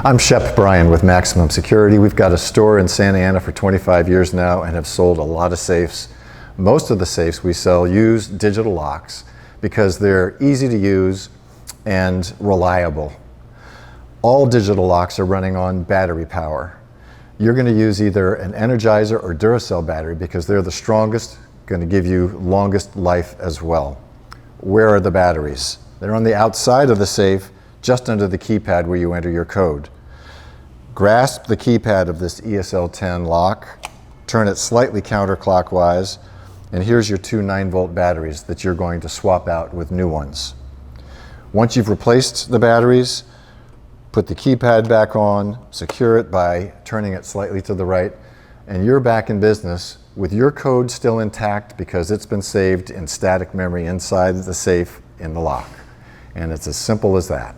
I'm Shep Bryan with Maximum Security. We've got a store in Santa Ana for 25 years now and have sold a lot of safes. Most of the safes we sell use digital locks because they're easy to use and reliable. All digital locks are running on battery power. You're going to use either an Energizer or Duracell battery because they're the strongest, going to give you longest life as well. Where are the batteries? They're on the outside of the safe, just under the keypad where you enter your code. Grasp the keypad of this ESL10 lock, turn it slightly counterclockwise, and here's your two 9-volt batteries that you're going to swap out with new ones. Once you've replaced the batteries, put the keypad back on, secure it by turning it slightly to the right, and you're back in business with your code still intact because it's been saved in static memory inside the safe in the lock. And it's as simple as that.